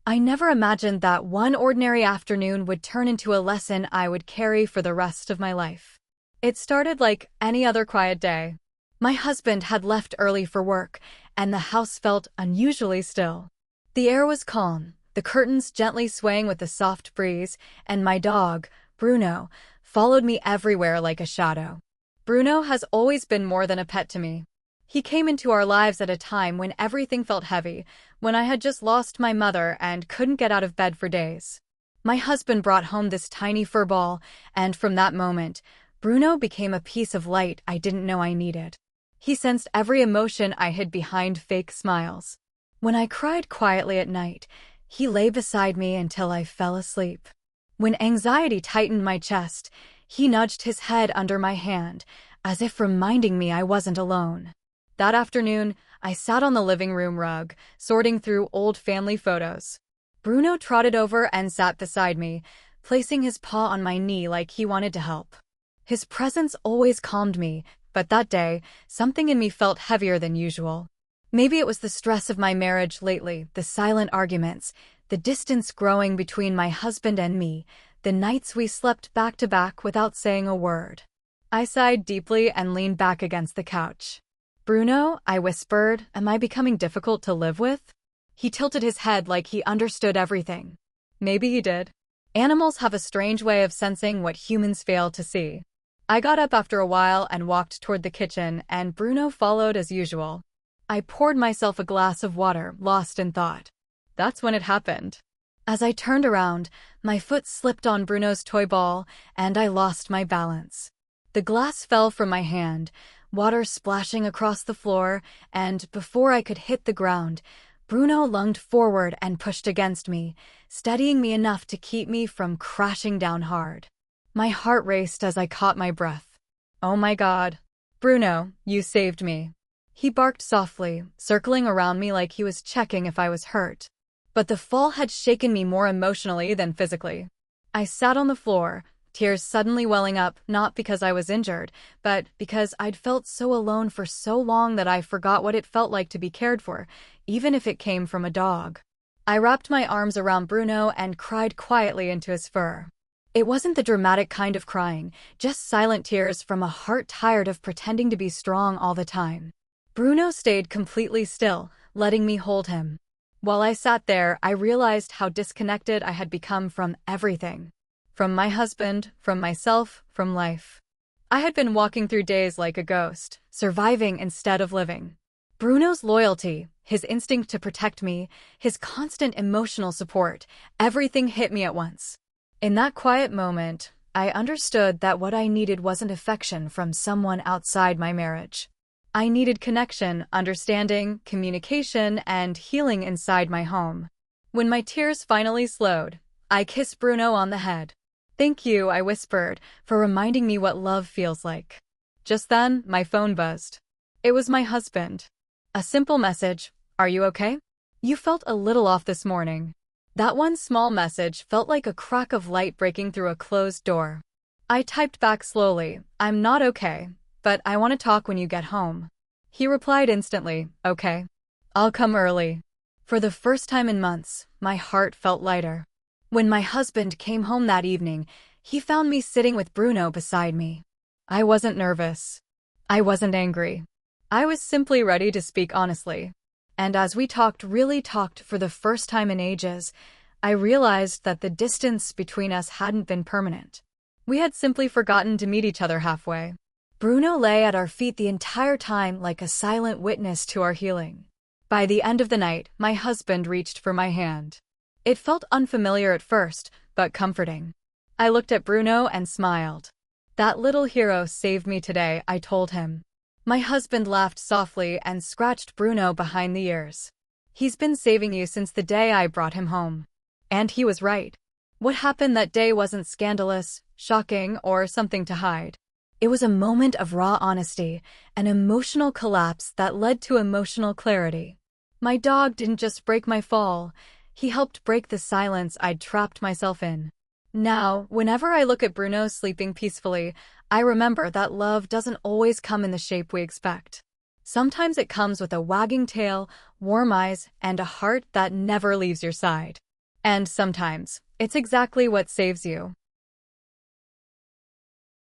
I never imagined that one ordinary afternoon would turn into a lesson I would carry for the rest of my life. It started like any other quiet day. My husband had left early for work, and the house felt unusually still. The air was calm, the curtains gently swaying with the soft breeze, and my dog, Bruno, followed me everywhere like a shadow. Bruno has always been more than a pet to me. He came into our lives at a time when everything felt heavy, when I had just lost my mother and couldn't get out of bed for days. My husband brought home this tiny fur ball, and from that moment, Bruno became a piece of light I didn't know I needed. He sensed every emotion I hid behind fake smiles. When I cried quietly at night, he lay beside me until I fell asleep. When anxiety tightened my chest, he nudged his head under my hand, as if reminding me I wasn't alone. That afternoon, I sat on the living room rug, sorting through old family photos. Bruno trotted over and sat beside me, placing his paw on my knee like he wanted to help. His presence always calmed me, but that day, something in me felt heavier than usual. Maybe it was the stress of my marriage lately, the silent arguments, the distance growing between my husband and me, the nights we slept back to back without saying a word. I sighed deeply and leaned back against the couch. "Bruno," I whispered, "am I becoming difficult to live with?" He tilted his head like he understood everything. Maybe he did. Animals have a strange way of sensing what humans fail to see. I got up after a while and walked toward the kitchen, and Bruno followed as usual. I poured myself a glass of water, lost in thought. That's when it happened. As I turned around, my foot slipped on Bruno's toy ball, and I lost my balance. The glass fell from my hand, water splashing across the floor, and before I could hit the ground, Bruno lunged forward and pushed against me, steadying me enough to keep me from crashing down hard. My heart raced as I caught my breath. "Oh my God. Bruno, you saved me." He barked softly, circling around me like he was checking if I was hurt. But the fall had shaken me more emotionally than physically. I sat on the floor, tears suddenly welling up, not because I was injured, but because I'd felt so alone for so long that I forgot what it felt like to be cared for, even if it came from a dog. I wrapped my arms around Bruno and cried quietly into his fur. It wasn't the dramatic kind of crying, just silent tears from a heart tired of pretending to be strong all the time. Bruno stayed completely still, letting me hold him. While I sat there, I realized how disconnected I had become from everything. From my husband, from myself, from life. I had been walking through days like a ghost, surviving instead of living. Bruno's loyalty, his instinct to protect me, his constant emotional support, everything hit me at once. In that quiet moment, I understood that what I needed wasn't affection from someone outside my marriage. I needed connection, understanding, communication, and healing inside my home. When my tears finally slowed, I kissed Bruno on the head. "Thank you," I whispered, "for reminding me what love feels like." Just then, my phone buzzed. It was my husband. A simple message, "Are you okay? You felt a little off this morning." That one small message felt like a crack of light breaking through a closed door. I typed back slowly, "I'm not okay, but I want to talk when you get home." He replied instantly, "Okay. I'll come early." For the first time in months, my heart felt lighter. When my husband came home that evening, he found me sitting with Bruno beside me. I wasn't nervous. I wasn't angry. I was simply ready to speak honestly. And as we really talked for the first time in ages, I realized that the distance between us hadn't been permanent. We had simply forgotten to meet each other halfway. Bruno lay at our feet the entire time like a silent witness to our healing. By the end of the night, my husband reached for my hand. It felt unfamiliar at first, but comforting. I looked at Bruno and smiled. "That little hero saved me today," I told him. My husband laughed softly and scratched Bruno behind the ears. "He's been saving you since the day I brought him home." And he was right. What happened that day wasn't scandalous, shocking, or something to hide. It was a moment of raw honesty, an emotional collapse that led to emotional clarity. My dog didn't just break my fall, he helped break the silence I'd trapped myself in. Now, whenever I look at Bruno sleeping peacefully, I remember that love doesn't always come in the shape we expect. Sometimes it comes with a wagging tail, warm eyes, and a heart that never leaves your side. And sometimes, it's exactly what saves you.